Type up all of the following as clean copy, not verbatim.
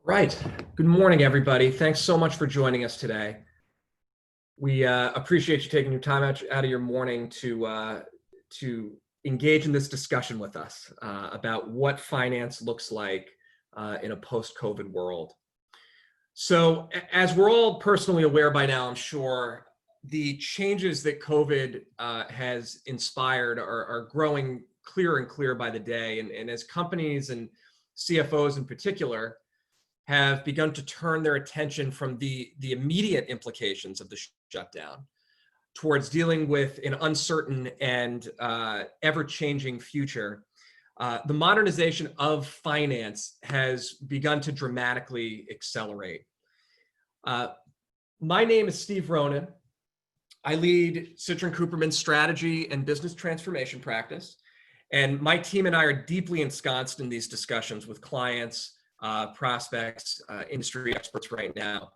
Right. Good morning, everybody. Thanks so much for joining us today. We appreciate you taking your time out of your morning to engage in this discussion with us about what finance looks like in a post-COVID world. So, as we're all personally aware by now, I'm sure the changes that COVID has inspired are growing clearer and clearer by the day. And as companies and CFOs in particular have begun to turn their attention from the immediate implications of the shutdown towards dealing with an uncertain and ever-changing future, the modernization of finance has begun to dramatically accelerate. My name is Steve Ronan. I lead Citrin Cooperman's strategy and business transformation practice, and my team and I are deeply ensconced in these discussions with clients, prospects, industry experts right now.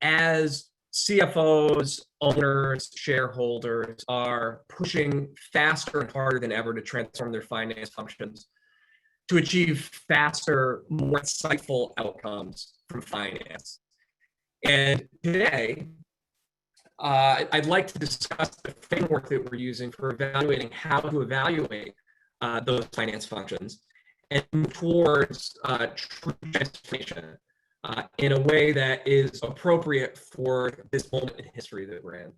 As CFOs, owners, shareholders are pushing faster and harder than ever to transform their finance functions to achieve faster, more insightful outcomes from finance. And today, I'd like to discuss the framework that we're using for evaluating how to evaluate those finance functions and move towards true transformation in a way that is appropriate for this moment in history that we're in.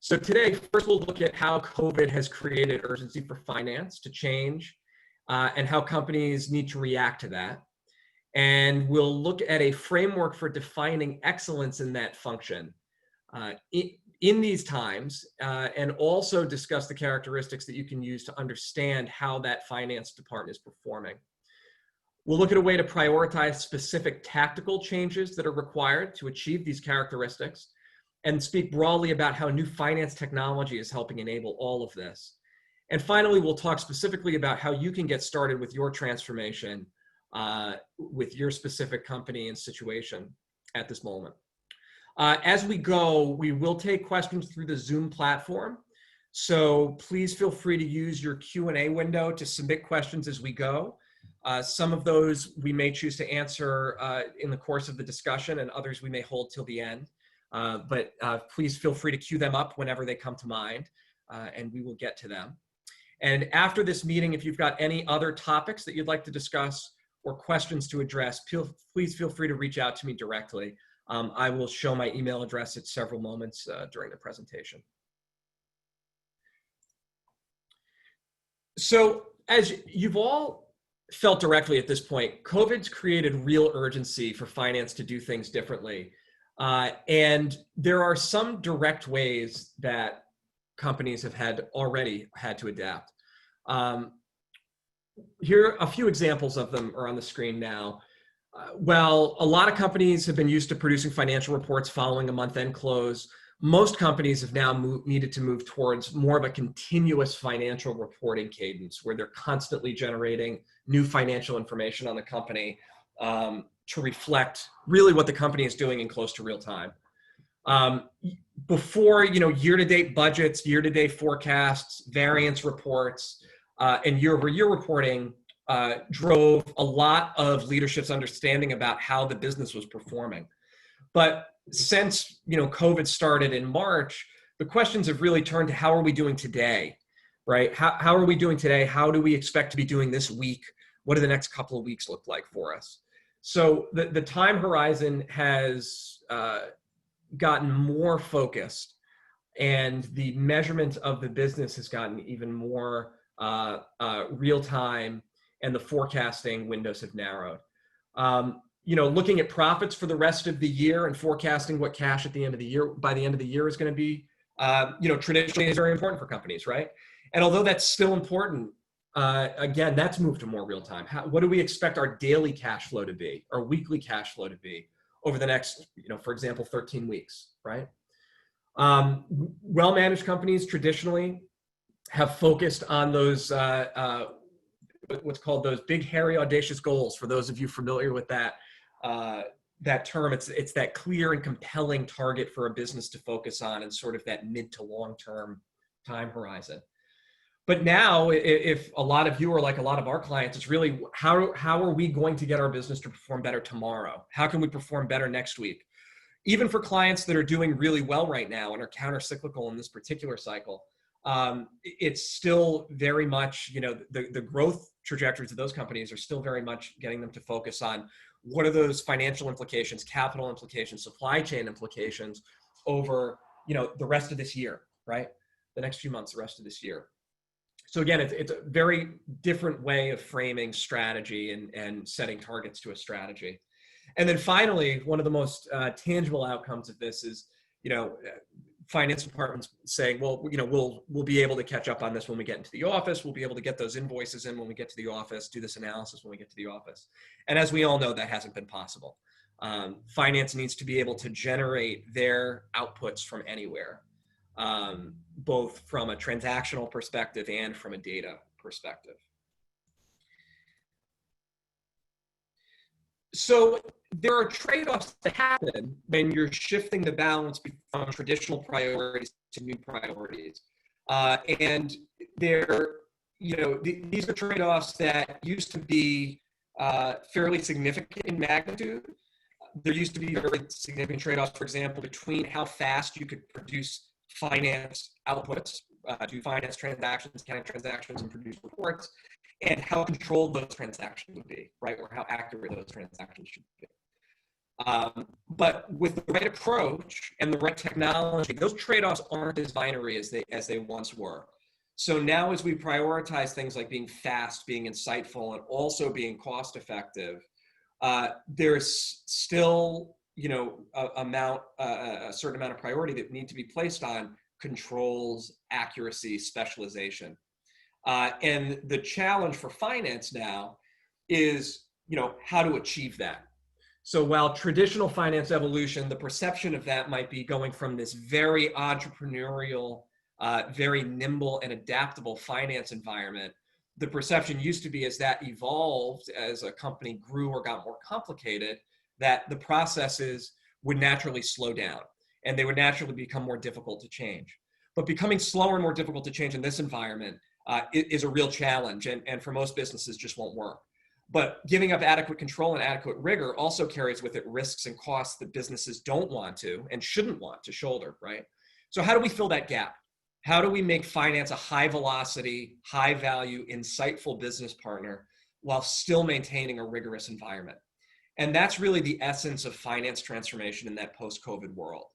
So today, first we'll look at how COVID has created urgency for finance to change and how companies need to react to that. And we'll look at a framework for defining excellence in that function in these times, and also discuss the characteristics that you can use to understand how that finance department is performing. We'll look at a way to prioritize specific tactical changes that are required to achieve these characteristics, and speak broadly about how new finance technology is helping enable all of this. And finally, we'll talk specifically about how you can get started with your transformation with your specific company and situation at this moment. As we go, we will take questions through the Zoom platform. So please feel free to use your Q&A window to submit questions as we go. Some of those we may choose to answer in the course of the discussion, and others we may hold till the end. But please feel free to queue them up whenever they come to mind, and we will get to them. And after this meeting, if you've got any other topics that you'd like to discuss or questions to address, please feel free to reach out to me directly. I will show my email address at several moments during the presentation. So as you've all felt directly at this point, COVID's created real urgency for finance to do things differently. And there are some direct ways that companies have already had to adapt. Here, a few examples of them are on the screen now. Well, a lot of companies have been used to producing financial reports following a month-end close. Most companies have now needed to move towards more of a continuous financial reporting cadence where they're constantly generating new financial information on the company to reflect really what the company is doing in close to real time. Before, year-to-date budgets, year-to-date forecasts, variance reports, and year-over-year reporting drove a lot of leadership's understanding about how the business was performing. But since COVID started in March, the questions have really turned to how are we doing today, right? How are we doing today? How do we expect to be doing this week? What do the next couple of weeks look like for us? So the time horizon has gotten more focused, and the measurement of the business has gotten even more real time, and the forecasting windows have narrowed. Looking at profits for the rest of the year and forecasting what cash at the end of the year, by the end of the year, is going to be, traditionally is very important for companies, right? And although that's still important, again, that's moved to more real time. What do we expect our daily cash flow to be, our weekly cash flow to be over the next, for example, 13 weeks, right? Well-managed companies traditionally have focused on those, what's called those big, hairy, audacious goals. For those of you familiar with that term, it's that clear and compelling target for a business to focus on, and sort of that mid to long-term time horizon. But now, if a lot of you are like a lot of our clients, it's really how are we going to get our business to perform better tomorrow? How can we perform better next week? Even for clients that are doing really well right now and are counter-cyclical in this particular cycle, it's still very much, the growth trajectories of those companies are still very much getting them to focus on what are those financial implications, capital implications, supply chain implications over, the rest of this year, right? The next few months, the rest of this year. So again, it's a very different way of framing strategy and setting targets to a strategy. And then finally, one of the most tangible outcomes of this is, finance departments saying, well, we'll be able to catch up on this when we get into the office. We'll be able to get those invoices in when we get to the office, do this analysis when we get to the office. And as we all know, that hasn't been possible. Finance needs to be able to generate their outputs from anywhere, both from a transactional perspective and from a data perspective. So there are trade-offs that happen when you're shifting the balance from traditional priorities to new priorities. And these are trade-offs that used to be fairly significant in magnitude. There used to be very significant trade-offs, for example, between how fast you could produce finance outputs, do finance transactions, accounting transactions, and produce reports, and how controlled those transactions would be, right? Or how accurate those transactions should be. But with the right approach and the right technology, those trade-offs aren't as binary as they once were. So now as we prioritize things like being fast, being insightful, and also being cost-effective, there's still, a certain amount of priority that need to be placed on controls, accuracy, specialization. And the challenge for finance now is, how to achieve that. So while traditional finance evolution, the perception of that might be going from this very entrepreneurial, very nimble and adaptable finance environment, the perception used to be as that evolved, as a company grew or got more complicated, that the processes would naturally slow down and they would naturally become more difficult to change. But becoming slower and more difficult to change in this environment is a real challenge, and for most businesses just won't work. But giving up adequate control and adequate rigor also carries with it risks and costs that businesses don't want to and shouldn't want to shoulder, right? So how do we fill that gap? How do we make finance a high velocity, high value, insightful business partner while still maintaining a rigorous environment? And that's really the essence of finance transformation in that post-COVID world.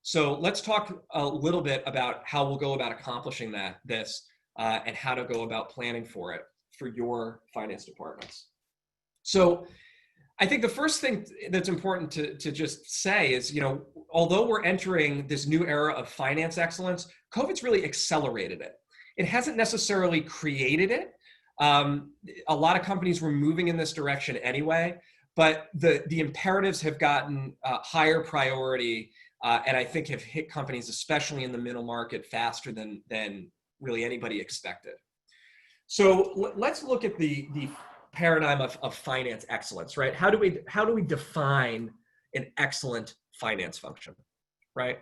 So let's talk a little bit about how we'll go about accomplishing this and how to go about planning for it for your finance departments. So I think the first thing that's important to just say is, although we're entering this new era of finance excellence, COVID's really accelerated it. It hasn't necessarily created it. A lot of companies were moving in this direction anyway, but the imperatives have gotten higher priority and I think have hit companies, especially in the middle market, faster than really anybody expected. So let's look at the paradigm of finance excellence, right? How do we define an excellent finance function, right?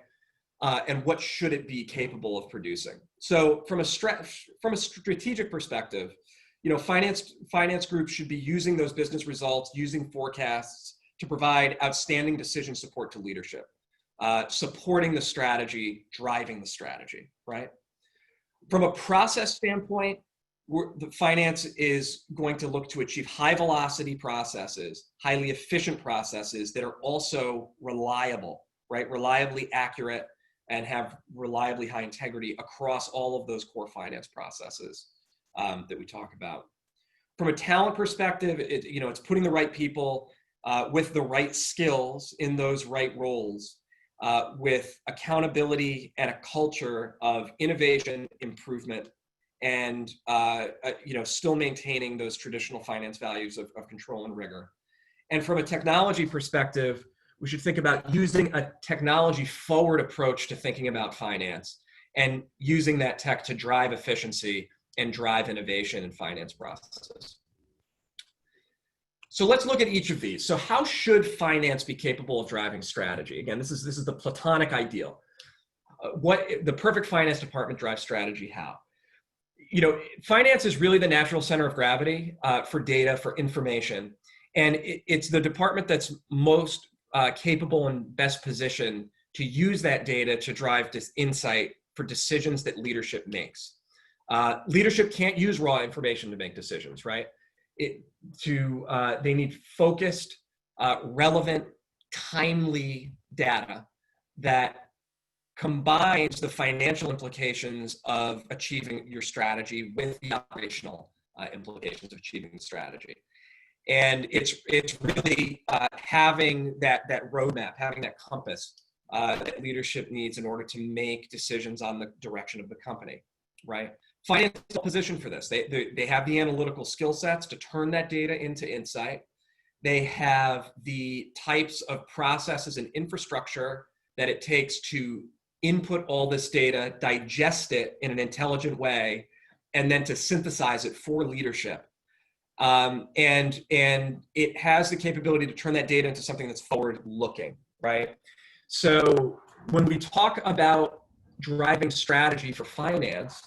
And what should it be capable of producing? So from a strategic perspective, finance groups should be using those business results, using forecasts to provide outstanding decision support to leadership, supporting the strategy, driving the strategy, right? From a process standpoint, the finance is going to look to achieve high velocity processes, highly efficient processes that are also reliable, right? Reliably accurate and have reliably high integrity across all of those core finance processes that we talk about. From a talent perspective, it's putting the right people with the right skills in those right roles, with accountability and a culture of innovation, improvement, and still maintaining those traditional finance values of control and rigor. And from a technology perspective, we should think about using a technology forward approach to thinking about finance and using that tech to drive efficiency and drive innovation in finance processes. So let's look at each of these. So how should finance be capable of driving strategy? Again, this is the platonic ideal. What the perfect finance department drives strategy how? finance is really the natural center of gravity for data, for information. And it's the department that's most capable and best positioned to use that data to drive this insight for decisions that leadership makes. Leadership can't use raw information to make decisions, right? They need focused, relevant, timely data that combines the financial implications of achieving your strategy with the operational implications of achieving the strategy. And it's really having that roadmap, having that compass that leadership needs in order to make decisions on the direction of the company, right? Finance is positioned for this. They have the analytical skill sets to turn that data into insight. They have the types of processes and infrastructure that it takes to input all this data, digest it in an intelligent way, and then to synthesize it for leadership. And it has the capability to turn that data into something that's forward-looking, right? So when we talk about driving strategy for finance,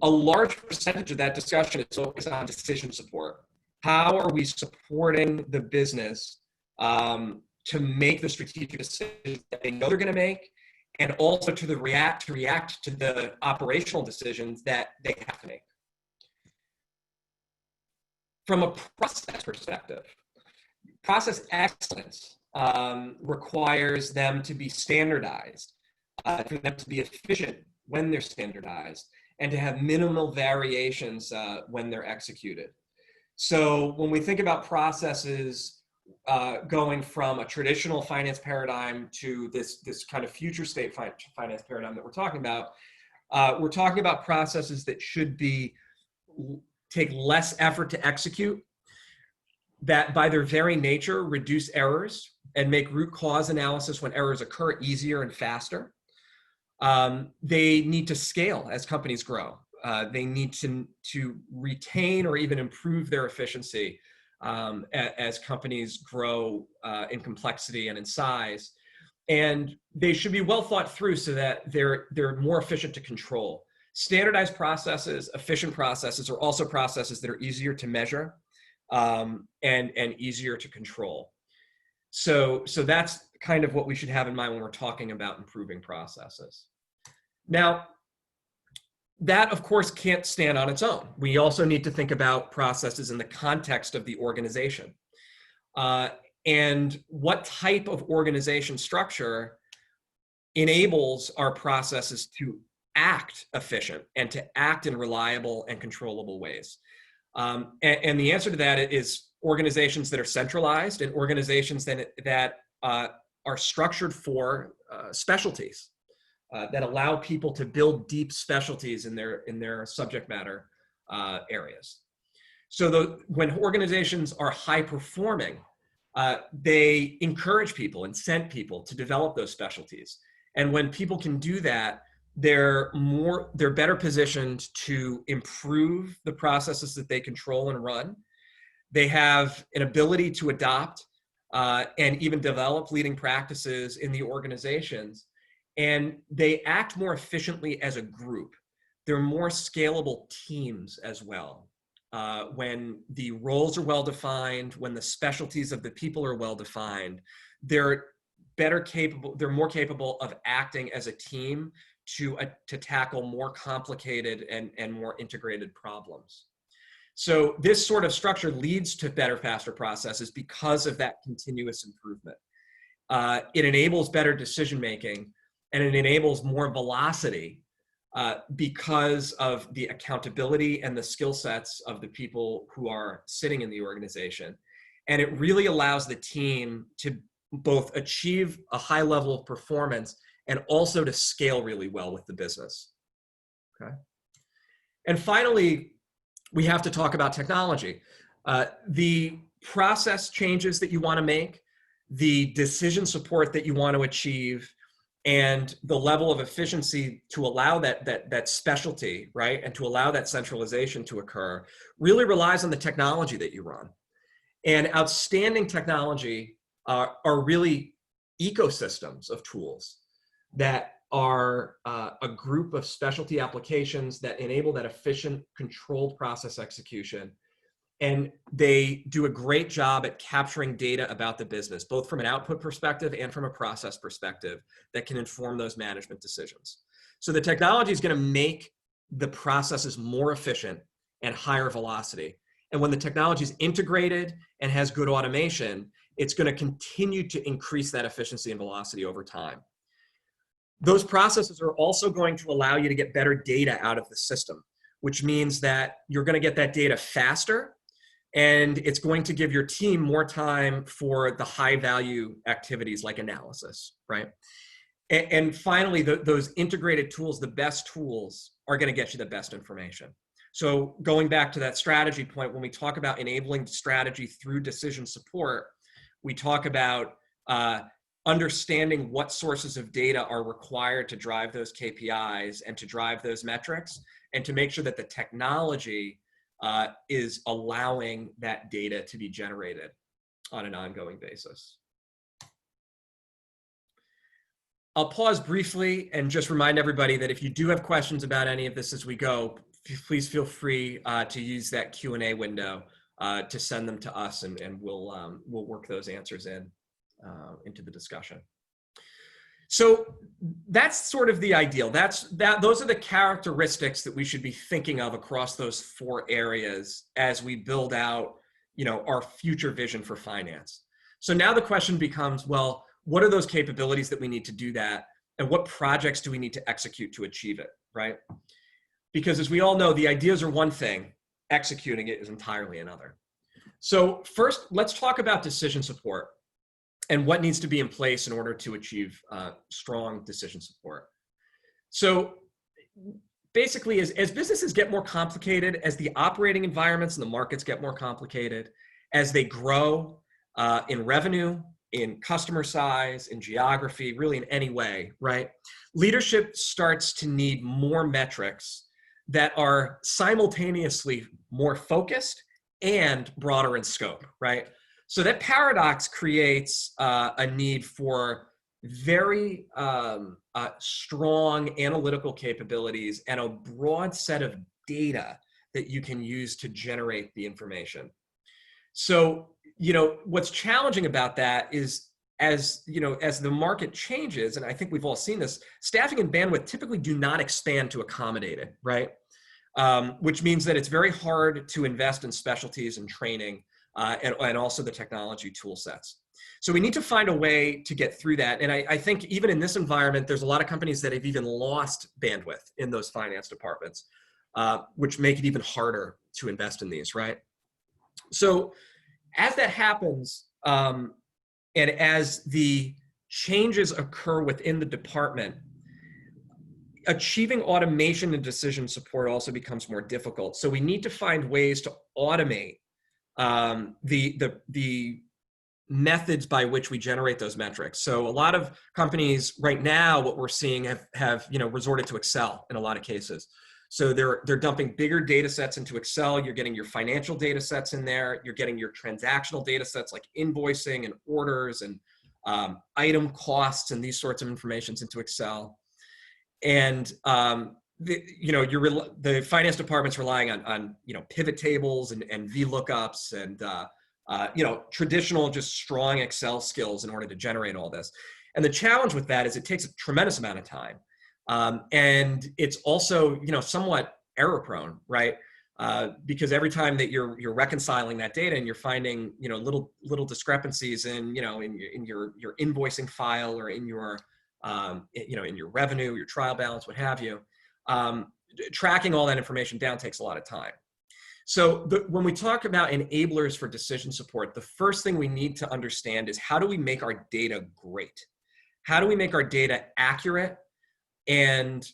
a large percentage of that discussion is focused on decision support. How are we supporting the business to make the strategic decisions that they know they're going to make, and also to react to the operational decisions that they have to make. From a process perspective, process excellence requires them to be standardized, for them to be efficient when they're standardized, and to have minimal variations when they're executed. So when we think about processes going from a traditional finance paradigm to this kind of future state finance paradigm that we're talking about processes that should take less effort to execute, that by their very nature reduce errors and make root cause analysis when errors occur easier and faster. They need to scale as companies grow. They need to retain or even improve their efficiency as companies grow in complexity and in size. And they should be well thought through so that they're more efficient to control. Standardized processes, efficient processes are also processes that are easier to measure and easier to control. So that's kind of what we should have in mind when we're talking about improving processes. Now, that of course can't stand on its own. We also need to think about processes in the context of the organization. And what type of organization structure enables our processes to act efficient and to act in reliable and controllable ways. And the answer to that is organizations that are centralized and organizations that are structured for specialties that allow people to build deep specialties in their subject matter areas. So when organizations are high performing, they encourage people, incent people to develop those specialties. And when people can do that, they're better positioned to improve the processes that they control and run. They have an ability to adopt and even develop leading practices in the organizations. And they act more efficiently as a group. They're more scalable teams as well. When the roles are well defined, when the specialties of the people are well defined, they're more capable of acting as a team to tackle more complicated and more integrated problems. So this sort of structure leads to better, faster processes because of that continuous improvement. It enables better decision-making, and it enables more velocity because of the accountability and the skill sets of the people who are sitting in the organization. And it really allows the team to both achieve a high level of performance and also to scale really well with the business. Okay. And finally, we have to talk about technology. The process changes that you want to make, the decision support that you want to achieve, and the level of efficiency to allow that specialty, right, and to allow that centralization to occur really relies on the technology that you run. And outstanding technology are really ecosystems of tools that are a group of specialty applications that enable that efficient, controlled process execution. And they do a great job at capturing data about the business, both from an output perspective and from a process perspective, that can inform those management decisions. So the technology is going to make the processes more efficient and higher velocity. And when the technology is integrated and has good automation, it's going to continue to increase that efficiency and velocity over time. Those processes are also going to allow you to get better data out of the system, which means that you're going to get that data faster, and it's going to give your team more time for the high value activities like analysis, right? And finally, those integrated tools, the best tools, are going to get you the best information. So going back to that strategy point, when we talk about enabling strategy through decision support, we talk about understanding what sources of data are required to drive those KPIs and to drive those metrics, and to make sure that the technology is allowing that data to be generated on an ongoing basis. I'll pause briefly and just remind everybody that if you do have questions about any of this as we go, please feel free to use that Q&A window to send them to us, and we'll work those answers into the discussion. So that's sort of the ideal. Those are the characteristics that we should be thinking of across those 4 areas as we build out, our future vision for finance. So now the question becomes, well, what are those capabilities that we need to do that? And what projects do we need to execute to achieve it, right? Because as we all know, the ideas are one thing, executing it is entirely another. So first, let's talk about decision support and what needs to be in place in order to achieve strong decision support. So basically, as businesses get more complicated, as the operating environments and the markets get more complicated, as they grow in revenue, in customer size, in geography, really in any way, right? Leadership starts to need more metrics that are simultaneously more focused and broader in scope, right? So that paradox creates a need for very strong analytical capabilities and a broad set of data that you can use to generate the information. So, what's challenging about that is as the market changes, and I think we've all seen this, staffing and bandwidth typically do not expand to accommodate it, right? Which means that it's very hard to invest in specialties and training and also the technology tool sets. So we need to find a way to get through that. And I think even in this environment, there's a lot of companies that have even lost bandwidth in those finance departments, which make it even harder to invest in these, right? So as that happens, and as the changes occur within the department, achieving automation and decision support also becomes more difficult. So we need to find ways to automate the methods by which we generate those metrics. So a lot of companies right now, what we're seeing have resorted to Excel in a lot of cases. So they're dumping bigger data sets into Excel. You're getting your financial data sets in there. You're getting your transactional data sets like invoicing and orders and item costs and these sorts of informations into Excel. And the finance department's relying on pivot tables and VLOOKUPs and traditional just strong Excel skills in order to generate all this. And the challenge with that is it takes a tremendous amount of time. And it's also, somewhat error prone, right? Because every time that you're reconciling that data and you're finding, little discrepancies in your invoicing file or in your, in your revenue, your trial balance, what have you, tracking all that information down takes a lot of time. So when we talk about enablers for decision support, the first thing we need to understand is how do we make our data great? How do we make our data accurate and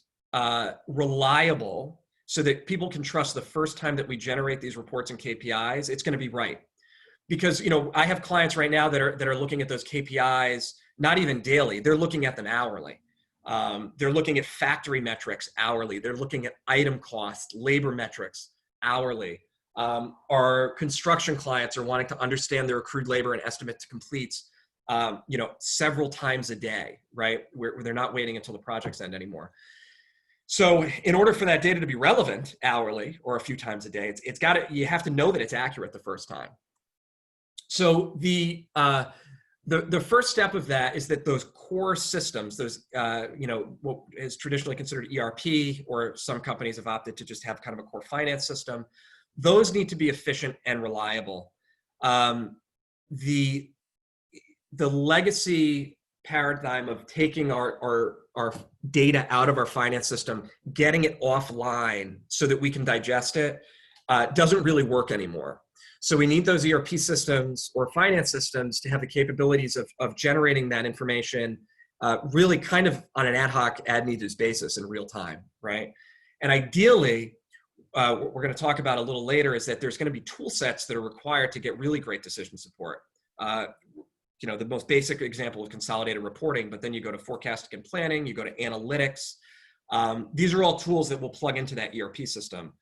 reliable so that people can trust the first time that we generate these reports and KPIs, it's going to be right? Because I have clients right now that are looking at those KPIs not even daily; they're looking at them hourly. They're looking at factory metrics hourly. They're looking at item costs, labor metrics hourly. Our construction clients are wanting to understand their accrued labor and estimate to completes several times a day, right? Where they're not waiting until the projects end anymore. So in order for that data to be relevant hourly or a few times a day, you have to know that it's accurate the first time. So the first step of that is that those core systems, those, what is traditionally considered ERP, or some companies have opted to just have kind of a core finance system, those need to be efficient and reliable. The legacy paradigm of taking our data out of our finance system, getting it offline so that we can digest it, doesn't really work anymore. So we need those ERP systems or finance systems to have the capabilities of generating that information really kind of on an ad hoc, ad needed basis in real time, right? And ideally, what we're going to talk about a little later is that there's going to be tool sets that are required to get really great decision support. The most basic example is consolidated reporting, but then you go to forecasting and planning, you go to analytics. These are all tools that will plug into that ERP system.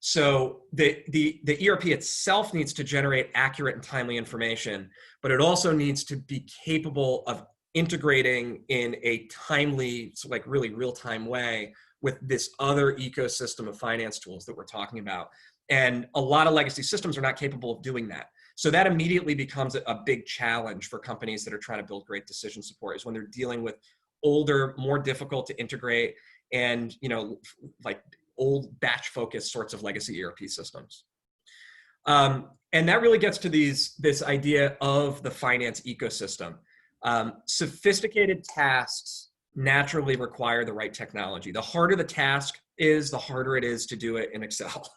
So the ERP itself needs to generate accurate and timely information, but it also needs to be capable of integrating in a timely, like really real-time way with this other ecosystem of finance tools that we're talking about. And a lot of legacy systems are not capable of doing that. So that immediately becomes a big challenge for companies that are trying to build great decision support, is when they're dealing with older, more difficult to integrate, and like old batch focused sorts of legacy ERP systems. And that really gets to this idea of the finance ecosystem. Sophisticated tasks naturally require the right technology. The harder the task is, the harder it is to do it in Excel,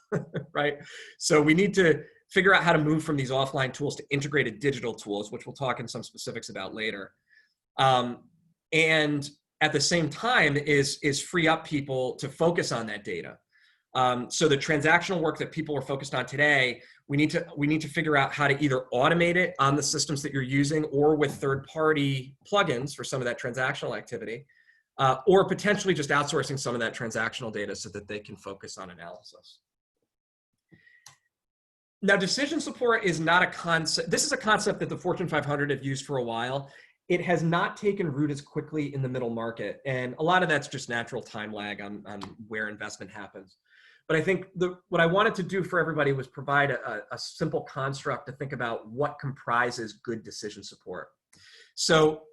right? So we need to figure out how to move from these offline tools to integrated digital tools, which we'll talk in some specifics about later. And at the same time is free up people to focus on that data. So the transactional work that people are focused on today, we need to figure out how to either automate it on the systems that you're using, or with third-party plugins for some of that transactional activity, or potentially just outsourcing some of that transactional data so that they can focus on analysis. Now, decision support is not a concept. This is a concept that the Fortune 500 have used for a while. It has not taken root as quickly in the middle market. And a lot of that's just natural time lag on where investment happens. But I think what I wanted to do for everybody was provide a simple construct to think about what comprises good decision support. So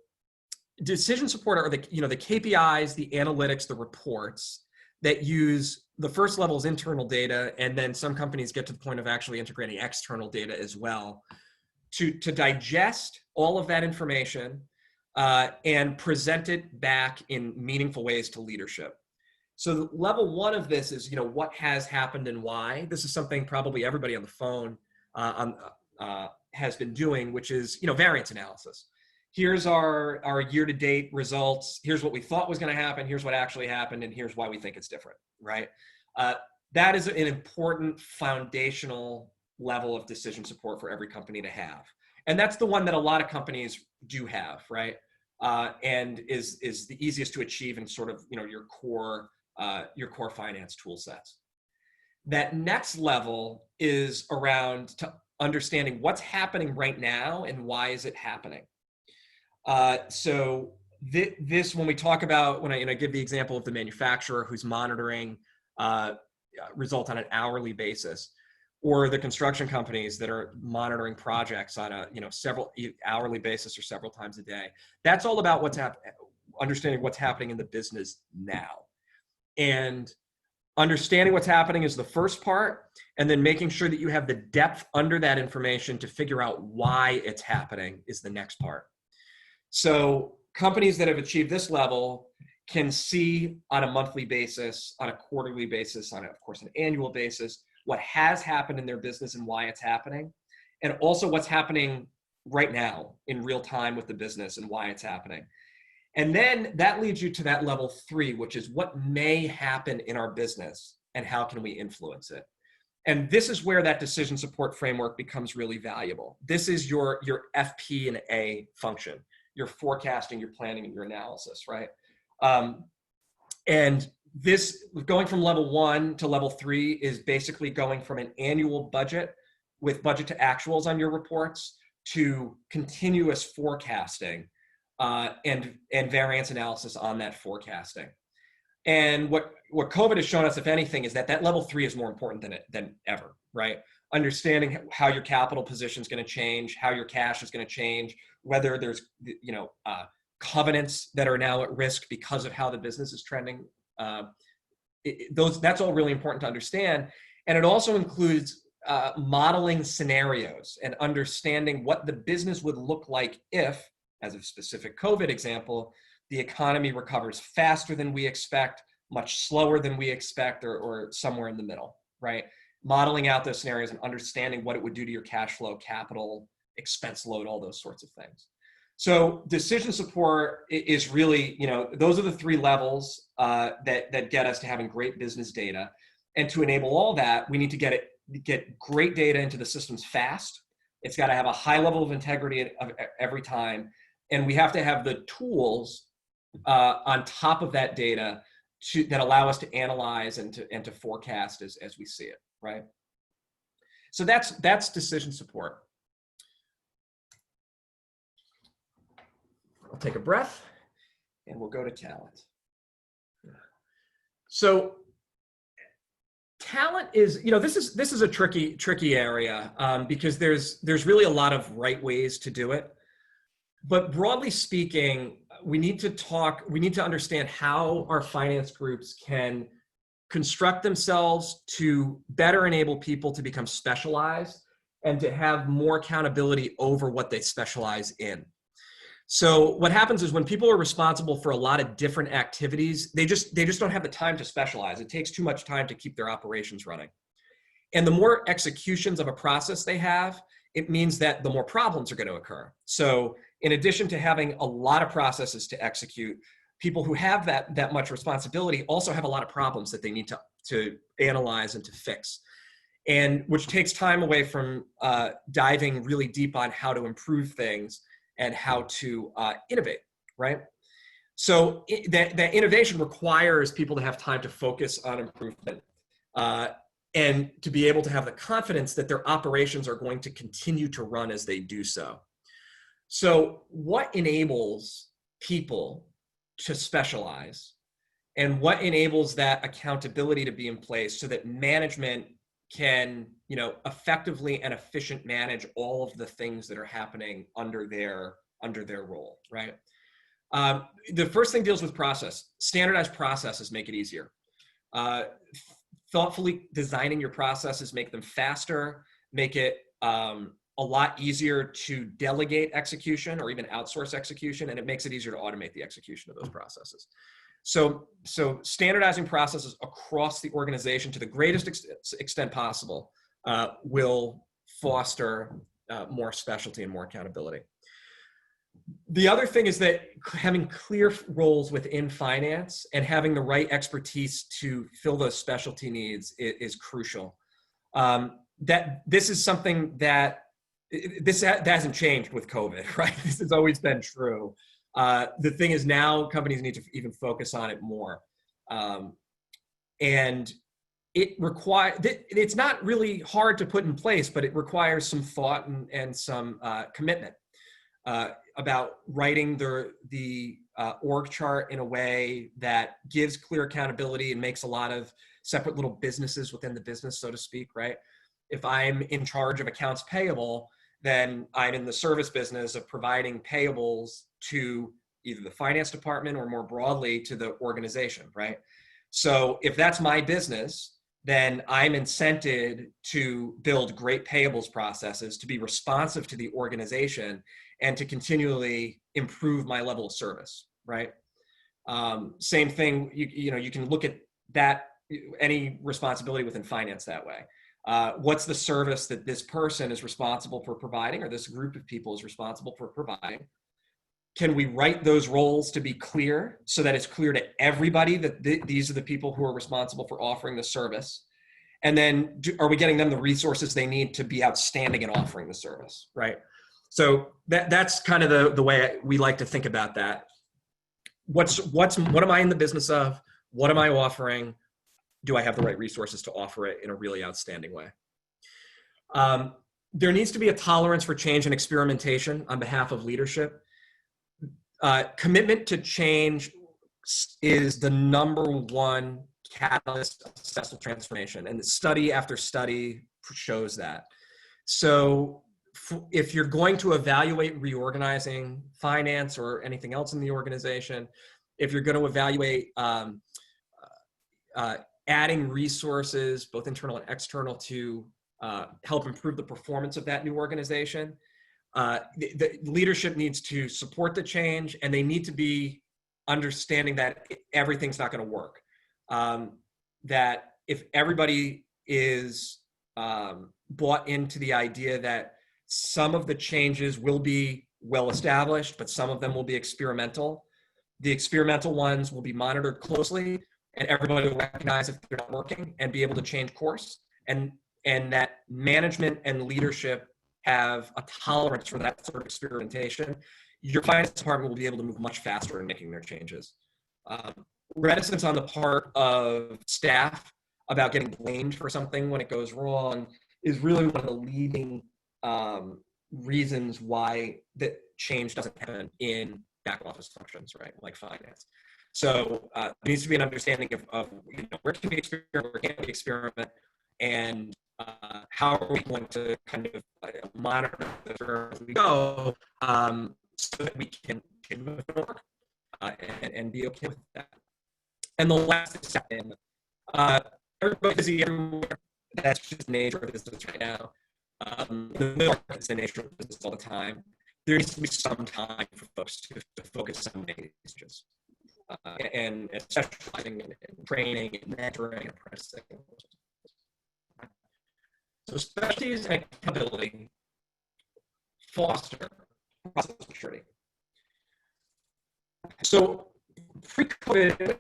decision support are the KPIs, the analytics, the reports that use the first level is internal data, and then some companies get to the point of actually integrating external data as well to digest all of that information and present it back in meaningful ways to leadership. So level one of this is, what has happened and why. This is something probably everybody on the phone has been doing, which is, variance analysis. Here's our year-to-date results. Here's what we thought was going to happen. Here's what actually happened. And here's why we think it's different, right? That is an important foundational level of decision support for every company to have. And that's the one that a lot of companies do have, right? And is the easiest to achieve in sort of, your core finance tool sets. That next level is around understanding what's happening right now and why is it happening. So this, when we talk about, when I give the example of the manufacturer who's monitoring results on an hourly basis, or the construction companies that are monitoring projects on a several hourly basis or several times a day, that's all about understanding what's happening in the business now. And understanding what's happening is the first part, and then making sure that you have the depth under that information to figure out why it's happening is the next part. So companies that have achieved this level can see on a monthly basis, on a quarterly basis, on, of course, an annual basis, what has happened in their business and why it's happening, and also what's happening right now in real time with the business and why it's happening. And then that leads you to that level 3, which is what may happen in our business and how can we influence it. And this is where that decision support framework becomes really valuable. This is your FP and A function, your forecasting, your planning, and your analysis, right? And this, going from level 1 to level 3, is basically going from an annual budget with budget to actuals on your reports to continuous forecasting and variance analysis on that forecasting. And what COVID has shown us, if anything, is that level 3 is more important than ever, right? Understanding how your capital position is going to change, how your cash is going to change, whether there's covenants that are now at risk because of how the business is trending. That's all really important to understand. And it also includes modeling scenarios and understanding what the business would look like if, as a specific COVID example, the economy recovers faster than we expect, much slower than we expect, or somewhere in the middle, right? Modeling out those scenarios and understanding what it would do to your cash flow, capital, expense load, all those sorts of things. So decision support is really, those are the 3 levels that get us to having great business data. And to enable all that, we need to get great data into the systems fast. It's got to have a high level of integrity every time. And we have to have the tools on top of that data that allow us to analyze and to forecast as we see it, right? So that's decision support. I'll take a breath and we'll go to talent. So talent is, this is a tricky area because there's really a lot of right ways to do it. But broadly speaking, we need to understand how our finance groups can construct themselves to better enable people to become specialized and to have more accountability over what they specialize in. So what happens is when people are responsible for a lot of different activities, they just don't have the time to specialize. It takes too much time to keep their operations running. And the more executions of a process they have, it means that the more problems are going to occur. So in addition to having a lot of processes to execute, people who have that much responsibility also have a lot of problems that they need to analyze and to fix, and which takes time away from diving really deep on how to improve things and how to innovate, right? So that innovation requires people to have time to focus on improvement and to be able to have the confidence that their operations are going to continue to run as they do so. So what enables people to specialize, and what enables that accountability to be in place so that management can, effectively and efficient manage all of the things that are happening under their role, right? The first thing deals with process. Standardized processes make it easier. Thoughtfully designing your processes make them faster, make it a lot easier to delegate execution or even outsource execution, and it makes it easier to automate the execution of those processes. So standardizing processes across the organization to the greatest extent possible will foster more specialty and more accountability. The other thing is that having clear roles within finance and having the right expertise to fill those specialty needs is crucial. That this is something that hasn't changed with COVID, right? This has always been true. The thing is now companies need to even focus on it more. And it's not really hard to put in place, but it requires some thought and some commitment about writing the org chart in a way that gives clear accountability and makes a lot of separate little businesses within the business, so to speak, right? If I'm in charge of accounts payable, then I'm in the service business of providing payables to either the finance department or more broadly to the organization, right? So if that's my business, then I'm incented to build great payables processes, to be responsive to the organization, and to continually improve my level of service, right? Same thing, you can look at that, any responsibility within finance that way. What's the service that this person is responsible for providing, or this group of people is responsible for providing? Can we write those roles to be clear so that it's clear to everybody that these are the people who are responsible for offering the service? And then are we getting them the resources they need to be outstanding in offering the service, right? So that's kind of the way we like to think about that. What am I in the business of? What am I offering? Do I have the right resources to offer it in a really outstanding way? There needs to be a tolerance for change and experimentation on behalf of leadership. Commitment to change is the number one catalyst of successful transformation, and study after study shows that. So if you're going to evaluate reorganizing finance or anything else in the organization, if you're going to evaluate adding resources, both internal and external, to help improve the performance of that new organization, the leadership needs to support the change, and they need to be understanding that everything's not going to work. That if everybody is bought into the idea that some of the changes will be well established, but some of them will be experimental, the experimental ones will be monitored closely, and everybody will recognize if they're not working and be able to change course, and that management and leadership have a tolerance for that sort of experimentation, your finance department will be able to move much faster in making their changes. Reticence on the part of staff about getting blamed for something when it goes wrong is really one of the leading reasons why that change doesn't happen in back office functions, right, like finance. So there needs to be an understanding of where can we experiment, where can't we experiment, and how are we going to kind of monitor the firm as we go, so that we can move forward and be okay with that. And the last is second, everybody's busy everywhere. That's just the nature of business right now. The middle market is the nature of business all the time. There needs to be some time for folks to focus on making decisions, and specializing in training and mentoring and apprenticing. So specialties and accountability foster process maturity. So pre-COVID,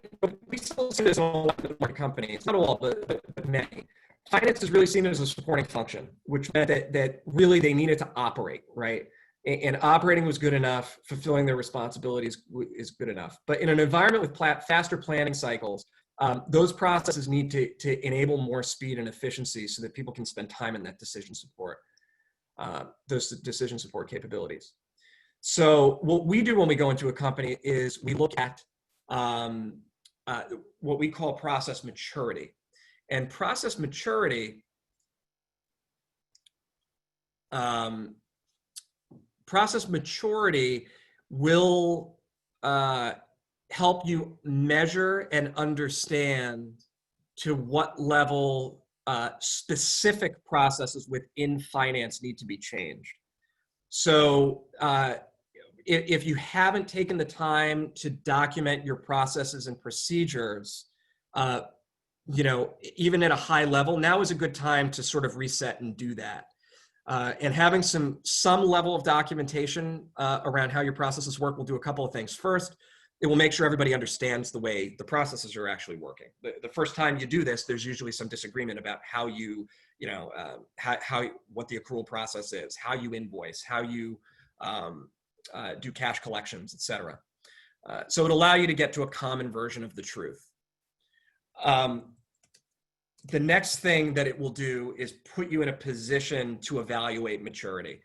we still see this in a lot of more companies, not all, but many. Finance is really seen as a supporting function, which meant that really they needed to operate, right? And operating was good enough, fulfilling their responsibilities is good enough. But in an environment with faster planning cycles, those processes need to enable more speed and efficiency so that people can spend time in that decision support, those decision support capabilities. So what we do when we go into a company is we look at what we call process maturity. And process maturity, will help you measure and understand to what level specific processes within finance need to be changed. So if you haven't taken the time to document your processes and procedures, even at a high level, now is a good time to sort of reset and do that. And having some level of documentation around how your processes work will do a couple of things. First, it will make sure everybody understands the way the processes are actually working. The first time you do this, there's usually some disagreement about how what the accrual process is, how you invoice, how you do cash collections, et cetera. So it'll allow you to get to a common version of the truth. The next thing that it will do is put you in a position to evaluate maturity,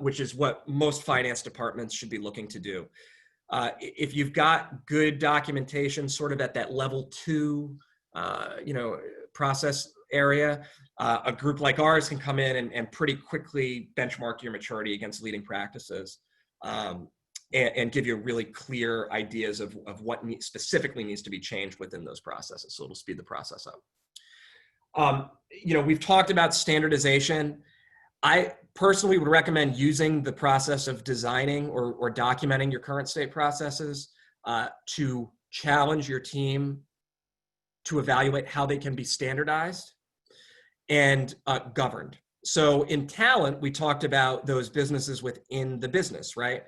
which is what most finance departments should be looking to do. If you've got good documentation sort of at that level 2, process area, a group like ours can come in and pretty quickly benchmark your maturity against leading practices, and give you really clear ideas of what specifically needs to be changed within those processes. So it'll speed the process up. We've talked about standardization. I personally would recommend using the process of designing or documenting your current state processes to challenge your team to evaluate how they can be standardized and governed. So in talent, we talked about those businesses within the business, right?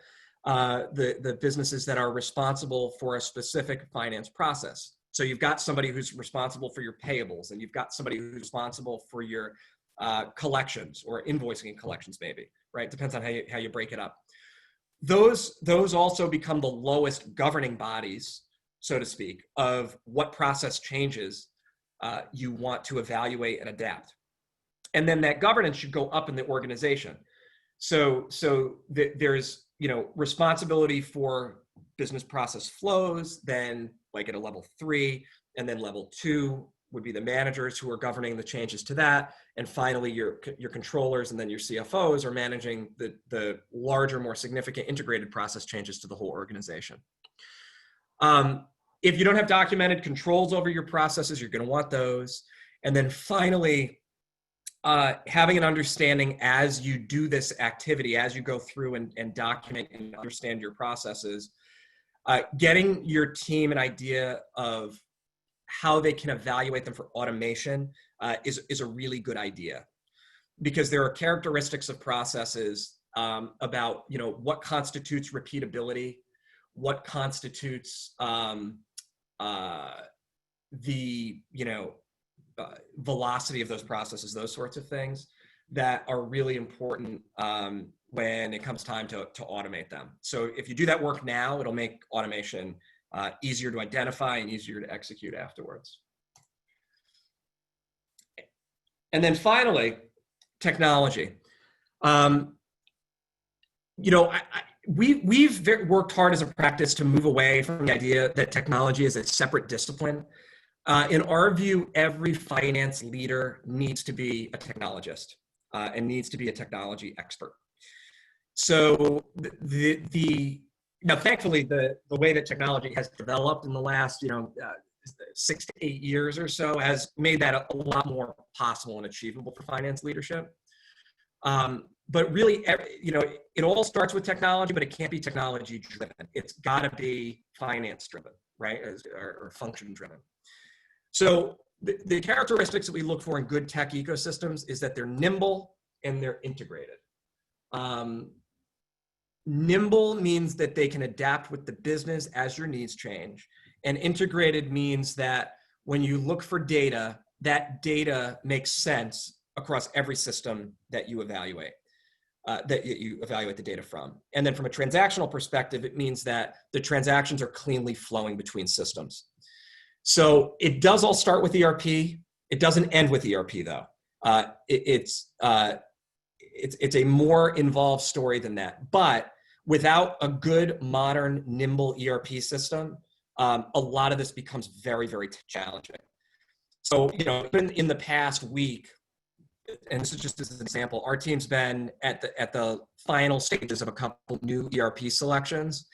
The businesses that are responsible for a specific finance process. So you've got somebody who's responsible for your payables, and you've got somebody who's responsible for your collections or invoicing and collections, maybe, right? Depends on how you break it up. Those also become the lowest governing bodies, so to speak, of what process changes you want to evaluate and adapt. And then that governance should go up in the organization. So there's, responsibility for business process flows, then like at a level 3, and then level 2 would be the managers who are governing the changes to that. And finally, your controllers and then your CFOs are managing the larger, more significant integrated process changes to the whole organization. If you don't have documented controls over your processes, you're going to want those. And then finally, having an understanding as you do this activity, as you go through and document and understand your processes, getting your team an idea of how they can evaluate them for automation is a really good idea, because there are characteristics of processes about what constitutes repeatability, what constitutes the velocity of those processes, those sorts of things that are really important when it comes time to automate them. So if you do that work now, it'll make automation easier to identify and easier to execute afterwards. And then finally, technology. We've worked hard as a practice to move away from the idea that technology is a separate discipline. In our view, every finance leader needs to be a technologist and needs to be a technology expert. So now, thankfully, the way that technology has developed in the last 6 to 8 years or so has made that a lot more possible and achievable for finance leadership. But really, it all starts with technology, but it can't be technology driven. It's got to be finance driven, right, or function driven. So the characteristics that we look for in good tech ecosystems is that they're nimble and they're integrated. Nimble means that they can adapt with the business as your needs change. And integrated means that when you look for data, that data makes sense across every system that you evaluate, the data from. And then from a transactional perspective, it means that the transactions are cleanly flowing between systems. So it does all start with ERP. It doesn't end with ERP though. It's a more involved story than that. But without a good, modern, nimble ERP system, a lot of this becomes very, very challenging. So, even in the past week, and this is just as an example, our team's been at the final stages of a couple new ERP selections.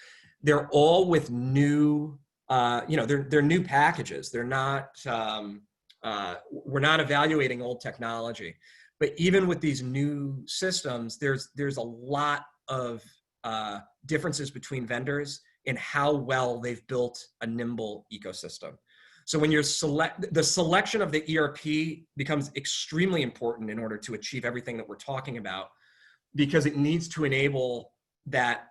They're all with new, they're new packages. They're not, we're not evaluating old technology. But even with these new systems, there's a lot of differences between vendors in how well they've built a nimble ecosystem. So when you're the selection of the ERP becomes extremely important in order to achieve everything that we're talking about, because it needs to enable that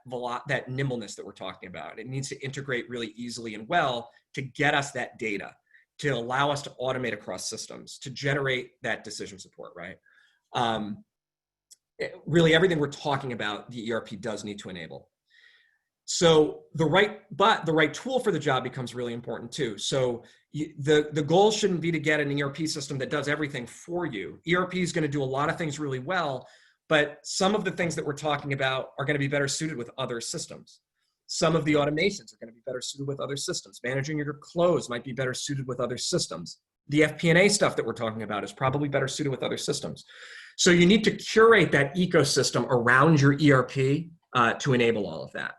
nimbleness that we're talking about. It needs to integrate really easily and well to get us that data, to allow us to automate across systems, to generate that decision support, right? Really everything we're talking about, the ERP does need to enable. So the right tool for the job becomes really important too. So the goal shouldn't be to get an ERP system that does everything for you. ERP is going to do a lot of things really well, but some of the things that we're talking about are going to be better suited with other systems. Some of the automations are going to be better suited with other systems. Managing your close might be better suited with other systems. The FP&A stuff that we're talking about is probably better suited with other systems. So you need to curate that ecosystem around your ERP to enable all of that.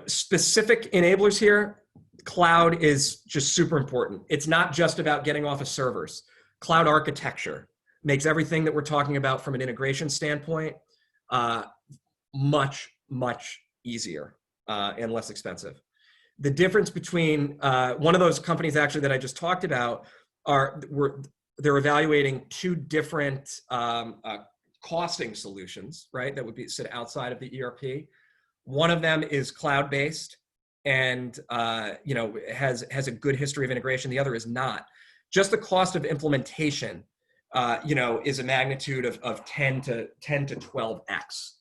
Specific enablers here, cloud is just super important. It's not just about getting off of servers. Cloud architecture makes everything that we're talking about from an integration standpoint much, much easier and less expensive. The difference between one of those companies actually that I just talked about they're evaluating two different costing solutions, right? That would sit outside of the ERP. One of them is cloud-based and has a good history of integration. The other is not. Just the cost of implementation, is a magnitude of 10 to 12x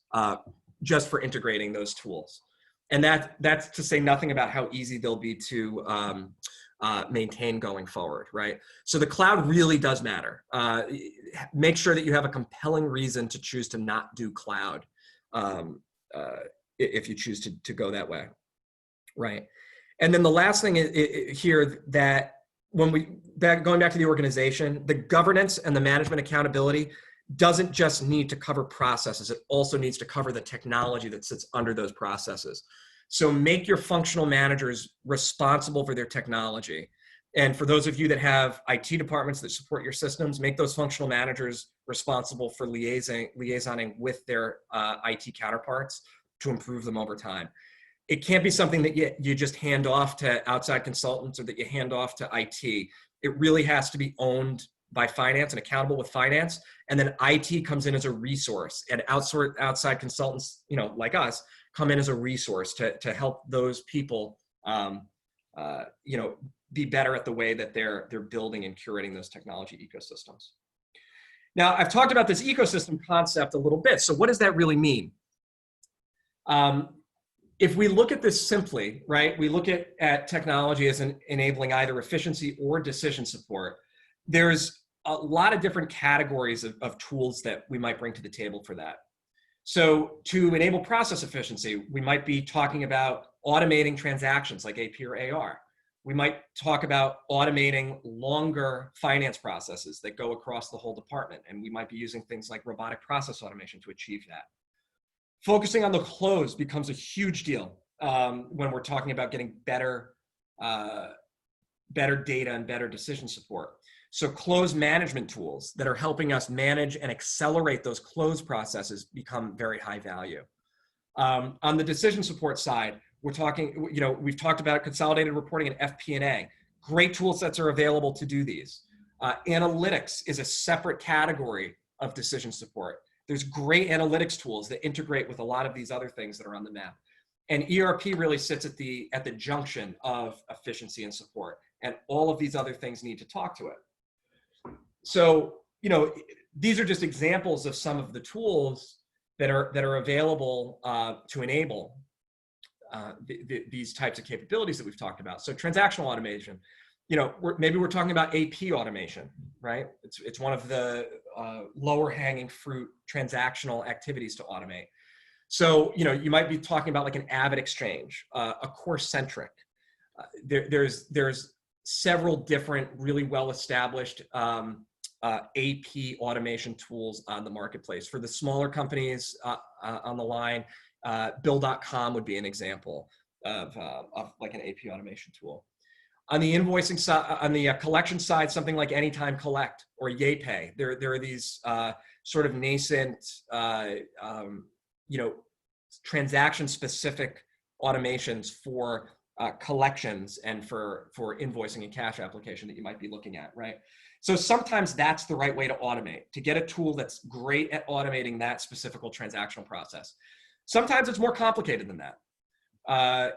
just for integrating those tools. And that's to say nothing about how easy they'll be to maintain going forward, right? So the cloud really does matter. Make sure that you have a compelling reason to choose to not do cloud if you choose to go that way, right? And then the last thing here that going back to the organization, the governance and the management accountability doesn't just need to cover processes. It also needs to cover the technology that sits under those processes. So make your functional managers responsible for their technology. And for those of you that have IT departments that support your systems, make those functional managers responsible for liaisoning with their IT counterparts to improve them over time. It can't be something that you just hand off to outside consultants or that you hand off to IT. It really has to be owned by finance and accountable with finance. And then IT comes in as a resource, and outside consultants, like us, come in as a resource to help those people, be better at the way that they're building and curating those technology ecosystems. Now, I've talked about this ecosystem concept a little bit. So what does that really mean? If we look at this simply, right, we look at technology as enabling either efficiency or decision support. There's a lot of different categories of tools that we might bring to the table for that. So to enable process efficiency, we might be talking about automating transactions like AP or AR. We might talk about automating longer finance processes that go across the whole department, and we might be using things like robotic process automation to achieve that. Focusing on the close becomes a huge deal when we're talking about getting better data and better decision support. So close management tools that are helping us manage and accelerate those close processes become very high value. On the decision support side, we're talking, we've talked about consolidated reporting and FP&A. Great tool sets are available to do these. Analytics is a separate category of decision support. There's great analytics tools that integrate with a lot of these other things that are on the map. And ERP really sits at the junction of efficiency and support. And all of these other things need to talk to it. So, these are just examples of some of the tools that are available to enable these types of capabilities that we've talked about. So transactional automation, maybe we're talking about AP automation, right? It's one of the lower hanging fruit transactional activities to automate. So, you might be talking about like an Avid Exchange, a Core-centric. There's several different really well-established AP automation tools on the marketplace. For the smaller companies on the line, Bill.com would be an example of like an AP automation tool. On the invoicing side, on the collection side, something like Anytime Collect or YayPay. There are these sort of nascent, transaction-specific automations for collections and for invoicing and cash application that you might be looking at, right? So sometimes that's the right way to automate, to get a tool that's great at automating that specific transactional process. Sometimes it's more complicated than that.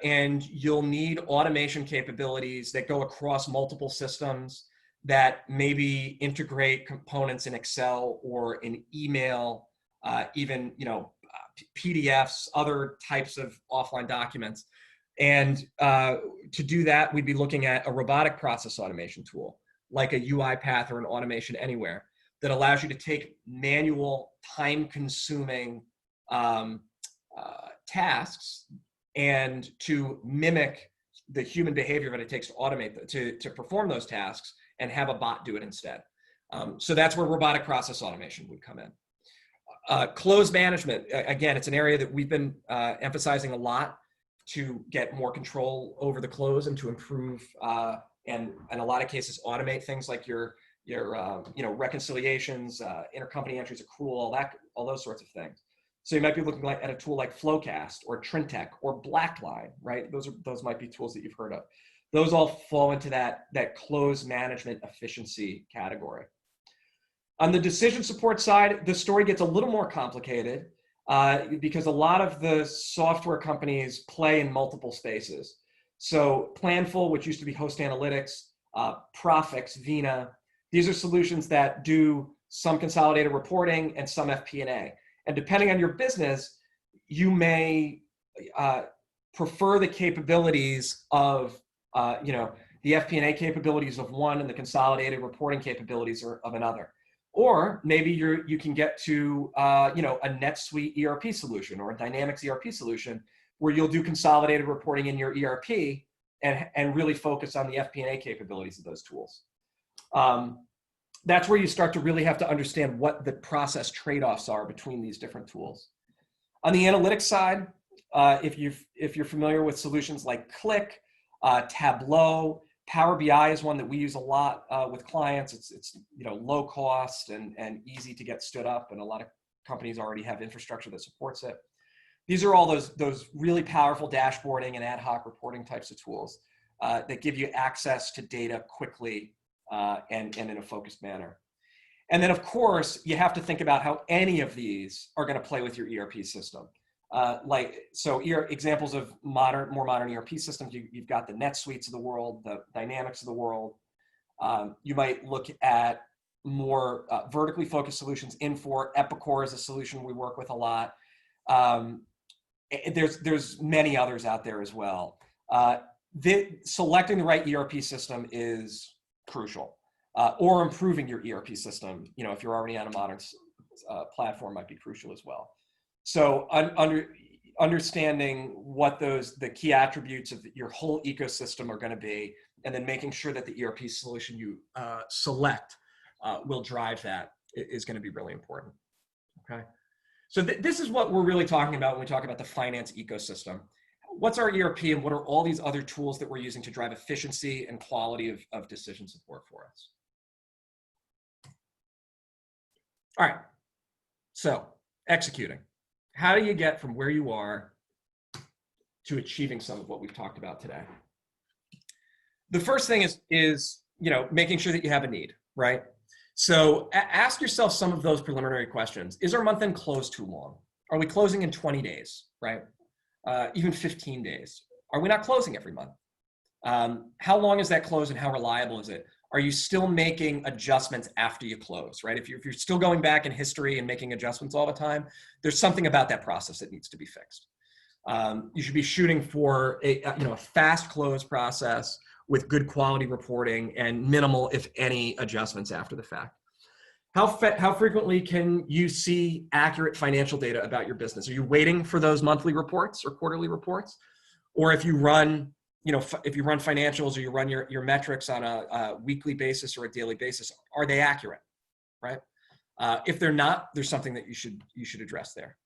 And you'll need automation capabilities that go across multiple systems, that maybe integrate components in Excel or in email, even PDFs, other types of offline documents. And to do that, we'd be looking at a robotic process automation tool, like a UiPath or an Automation Anywhere, that allows you to take manual, time-consuming tasks and to mimic the human behavior that it takes to automate, to perform those tasks, and have a bot do it instead. So that's where robotic process automation would come in. Close management, again, it's an area that we've been emphasizing a lot to get more control over the close and to improve and in a lot of cases automate things like your reconciliations, intercompany entries, accrual, all those sorts of things. So you might be looking at a tool like Flowcast or Trintech or Blackline, right? Those might be tools that you've heard of. Those all fall into that close management efficiency category. On the decision support side, the story gets a little more complicated because a lot of the software companies play in multiple spaces. So Planful, which used to be Host Analytics, Profix, Vina, these are solutions that do some consolidated reporting and some FP&A. And depending on your business, you may prefer the capabilities of the FP&A capabilities of one and the consolidated reporting capabilities of another. Or maybe you can get to a NetSuite ERP solution or a Dynamics ERP solution where you'll do consolidated reporting in your ERP and really focus on the FP&A capabilities of those tools. That's where you start to really have to understand what the process trade-offs are between these different tools. On the analytics side, if you're familiar with solutions like Click, Tableau, Power BI is one that we use a lot with clients. It's low cost and easy to get stood up, and a lot of companies already have infrastructure that supports it. These are all those really powerful dashboarding and ad hoc reporting types of tools that give you access to data quickly and in a focused manner. And then, of course, you have to think about how any of these are going to play with your ERP system. Examples of more modern ERP systems, you've got the NetSuites of the world, the Dynamics of the world. You might look at more vertically focused solutions. Infor, Epicor is a solution we work with a lot. There's many others out there as well. Selecting the right ERP system is crucial, or improving your ERP system, if you're already on a modern platform, might be crucial as well. So understanding what the key attributes of your whole ecosystem are going to be, and then making sure that the ERP solution you select will drive that is going to be really important. Okay. So this is what we're really talking about when we talk about the finance ecosystem. What's our ERP, and what are all these other tools that we're using to drive efficiency and quality of decision support for us? All right. So executing. How do you get from where you are to achieving some of what we've talked about today? The first thing is making sure that you have a need, right? So ask yourself some of those preliminary questions. Is our month end close too long? Are we closing in 20 days, right? Even 15 days? Are we not closing every month? How long is that close and how reliable is it? Are you still making adjustments after you close, right? If you're still going back in history and making adjustments all the time, there's something about that process that needs to be fixed. You should be shooting for a fast close process with good quality reporting and minimal, if any, adjustments after the fact. How frequently can you see accurate financial data about your business? Are you waiting for those monthly reports or quarterly reports? Or if you run financials, or you run your metrics on a weekly basis or a daily basis, are they accurate, right? If they're not, there's something that you should address there.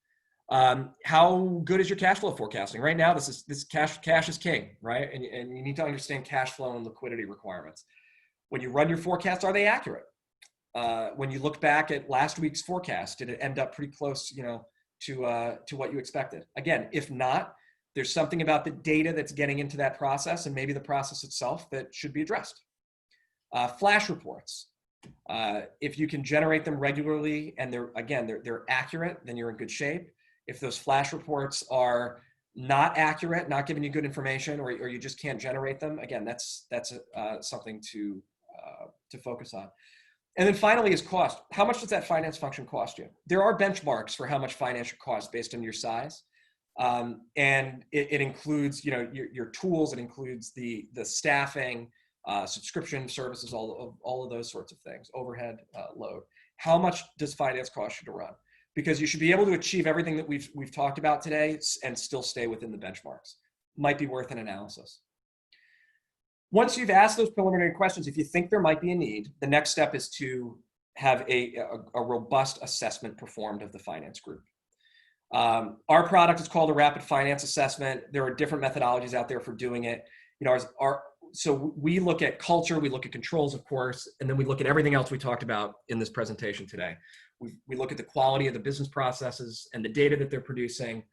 How good is your cash flow forecasting? Right now, this cash is king, right? And you need to understand cash flow and liquidity requirements. When you run your forecasts, are they accurate? When you look back at last week's forecast, did it end up pretty close, to what you expected? Again, if not, there's something about the data that's getting into that process, and maybe the process itself, that should be addressed. Flash reports. If you can generate them regularly and they're accurate, then you're in good shape. If those flash reports are not accurate, not giving you good information, or you just can't generate them, again, that's something to focus on. And then finally is cost. How much does that finance function cost you? There are benchmarks for how much finance should cost based on your size. And it includes, your tools, it includes the staffing, subscription services, all of those sorts of things, overhead load. How much does finance cost you to run? Because you should be able to achieve everything that we've talked about today and still stay within the benchmarks. Might be worth an analysis. Once you've asked those preliminary questions, if you think there might be a need, the next step is to have a robust assessment performed of the finance group. Our product is called a rapid finance assessment. There are different methodologies out there for doing it. So we look at culture, we look at controls, of course, and then we look at everything else we talked about in this presentation today. We look at the quality of the business processes and the data that they're producing.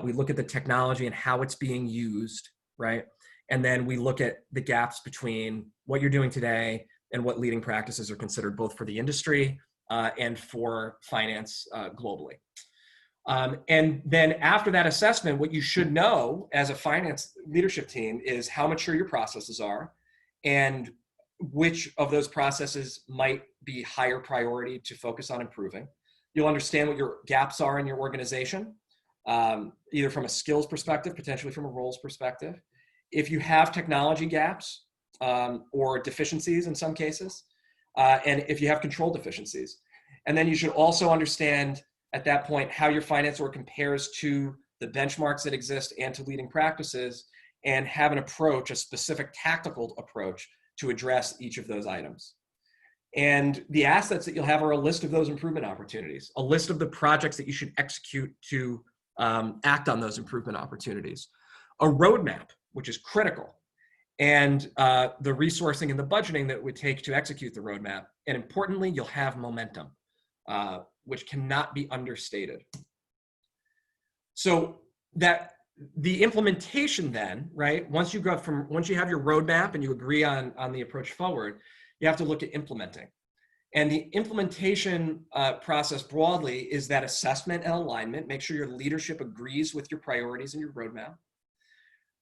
We look at the technology and how it's being used, right? And then we look at the gaps between what you're doing today and what leading practices are considered, both for the industry and for finance globally. And then after that assessment, what you should know as a finance leadership team is how mature your processes are and which of those processes might be higher priority to focus on improving. You'll understand what your gaps are in your organization, either from a skills perspective, potentially from a roles perspective. If you have technology gaps, or deficiencies in some cases, and if you have control deficiencies. And then you should also understand at that point how your finance org compares to the benchmarks that exist and to leading practices, and have an approach, a specific tactical approach to address each of those items. And the assets that you'll have are a list of those improvement opportunities, a list of the projects that you should execute to act on those improvement opportunities, a roadmap, which is critical, and the resourcing and the budgeting that it would take to execute the roadmap. And importantly, you'll have momentum, which cannot be understated. So that the implementation then, right, once you have your roadmap and you agree on the approach forward, you have to look at implementing. And the implementation process broadly is that assessment and alignment. Make sure your leadership agrees with your priorities and your roadmap.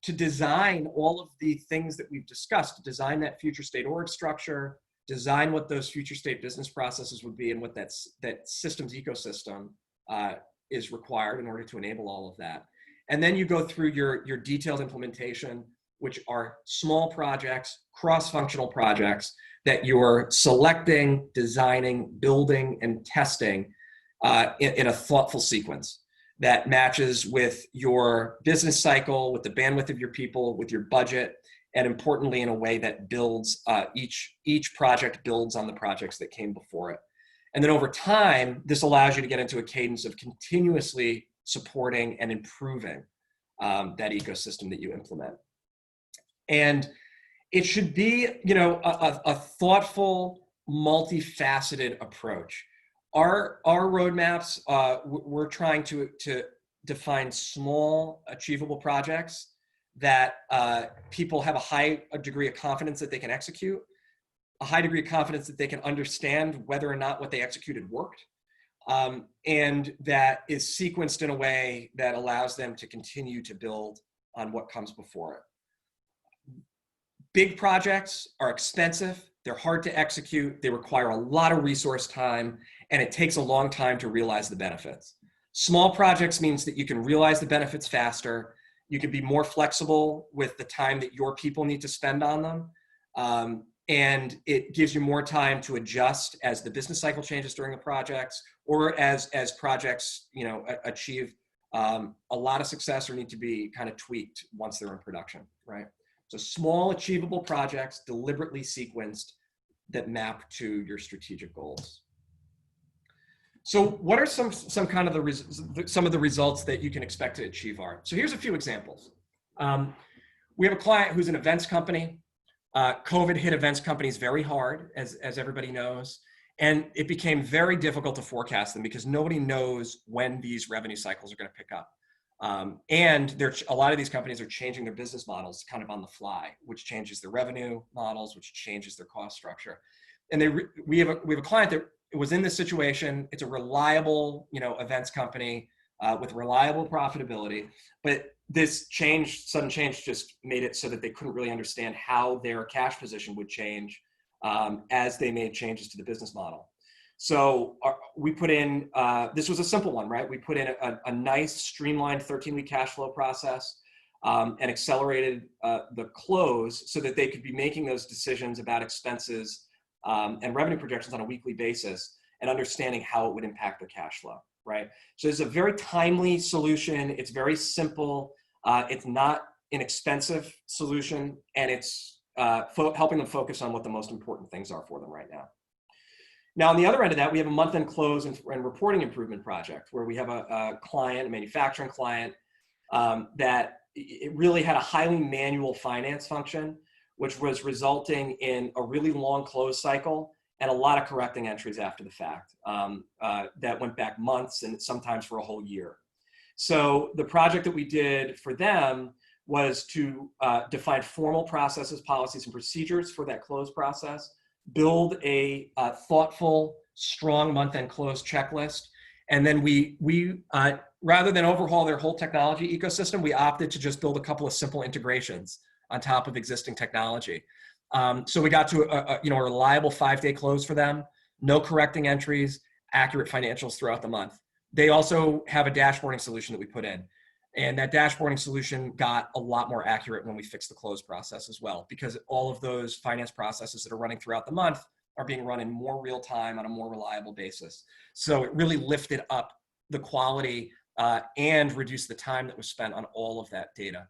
To design all of the things that we've discussed, to design that future state org structure, design what those future state business processes would be, and what that systems ecosystem is required in order to enable all of that. And then you go through your detailed implementation, which are small projects, cross-functional projects that you're selecting, designing, building, and testing in a thoughtful sequence that matches with your business cycle, with the bandwidth of your people, with your budget, and importantly, in a way that builds, each project builds on the projects that came before it. And then over time, this allows you to get into a cadence of continuously supporting and improving that ecosystem that you implement. And it should be, a thoughtful, multifaceted approach. Our roadmaps, we're trying to define small, achievable projects that people have a degree of confidence that they can execute, a high degree of confidence that they can understand whether or not what they executed worked, and that is sequenced in a way that allows them to continue to build on what comes before it. Big projects are expensive, they're hard to execute, they require a lot of resource time, and it takes a long time to realize the benefits. Small projects means that you can realize the benefits faster, you can be more flexible with the time that your people need to spend on them, and it gives you more time to adjust as the business cycle changes during the projects, or as projects achieve a lot of success or need to be kind of tweaked once they're in production, right? So small, achievable projects, deliberately sequenced, that map to your strategic goals. So what are some of the results that you can expect to achieve are? So here's a few examples. We have a client who's an events company. COVID hit events companies very hard, as everybody knows, and it became very difficult to forecast them because nobody knows when these revenue cycles are going to pick up. And a lot of these companies are changing their business models kind of on the fly, which changes their revenue models, which changes their cost structure. And we have a client that was in this situation. It's a reliable, events company with reliable profitability, but this sudden change just made it so that they couldn't really understand how their cash position would change as they made changes to the business model. So we put in, this was a simple one, right? We put in a nice streamlined 13-week cash flow process and accelerated the close so that they could be making those decisions about expenses and revenue projections on a weekly basis and understanding how it would impact their cash flow, right? So it's a very timely solution. It's very simple. It's not an expensive solution, and it's helping them focus on what the most important things are for them right now. Now, on the other end of that, we have a month-end close and reporting improvement project where we have a client, a manufacturing client, that it really had a highly manual finance function, which was resulting in a really long close cycle and a lot of correcting entries after the fact that went back months and sometimes for a whole year. So the project that we did for them was to define formal processes, policies, and procedures for that close process, build a thoughtful, strong month-end close checklist. And then we rather than overhaul their whole technology ecosystem, we opted to just build a couple of simple integrations on top of existing technology. So we got to a reliable 5-day close for them, no correcting entries, accurate financials throughout the month. They also have a dashboarding solution that we put in. And that dashboarding solution got a lot more accurate when we fixed the close process as well, because all of those finance processes that are running throughout the month are being run in more real time on a more reliable basis. So it really lifted up the quality and reduced the time that was spent on all of that data.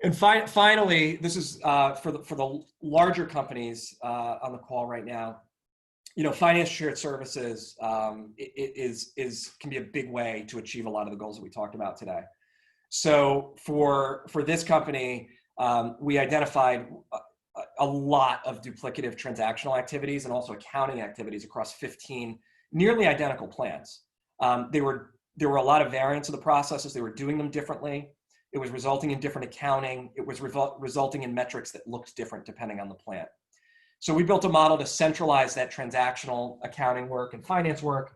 And finally, this is for the larger companies on the call right now. Finance shared services can be a big way to achieve a lot of the goals that we talked about today. So for this company, we identified a lot of duplicative transactional activities and also accounting activities across 15 nearly identical plants. There were a lot of variance of the processes. They were doing them differently. It was resulting in different accounting. It was resulting in metrics that looked different depending on the plant. So we built a model to centralize that transactional accounting work and finance work,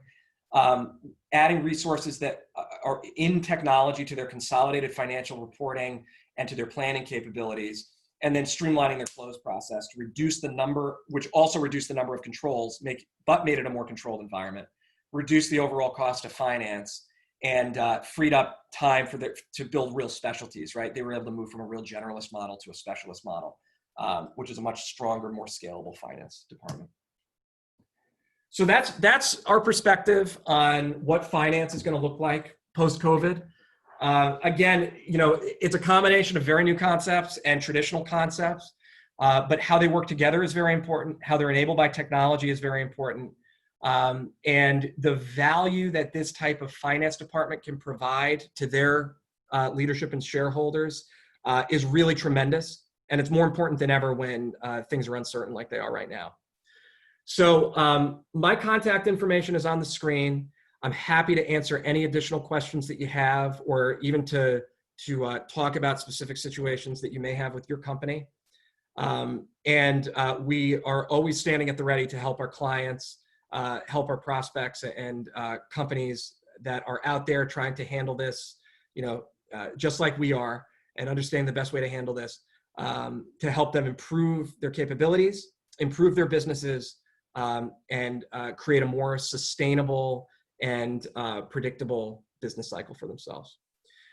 adding resources that are in technology to their consolidated financial reporting and to their planning capabilities, and then streamlining their close process to reduce the number, which also reduced the number of controls, but made it a more controlled environment, reduce the overall cost of finance, and freed up time to build real specialties, right? They were able to move from a real generalist model to a specialist model, which is a much stronger, more scalable finance department. So that's our perspective on what finance is going to look like post-COVID. Again, it's a combination of very new concepts and traditional concepts, but how they work together is very important. How they're enabled by technology is very important. And the value that this type of finance department can provide to their leadership and shareholders is really tremendous. And it's more important than ever when things are uncertain like they are right now. So my contact information is on the screen. I'm happy to answer any additional questions that you have, or even to talk about specific situations that you may have with your company. And we are always standing at the ready to help our clients, help our prospects and companies that are out there trying to handle this, just like we are, and understand the best way to handle this, to help them improve their capabilities, improve their businesses, and create a more sustainable and predictable business cycle for themselves.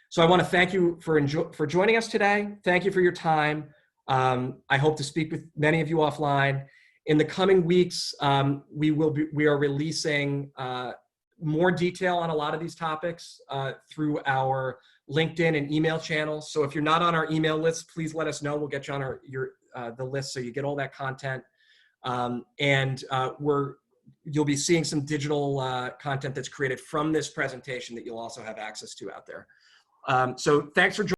So I want to thank you for joining us today. Thank you for your time. I hope to speak with many of you offline. In the coming weeks, we are releasing more detail on a lot of these topics through our LinkedIn and email channels. So if you're not on our email list, please let us know. We'll get you on the list so you get all that content. And you'll be seeing some digital content that's created from this presentation that you'll also have access to out there. So thanks for joining.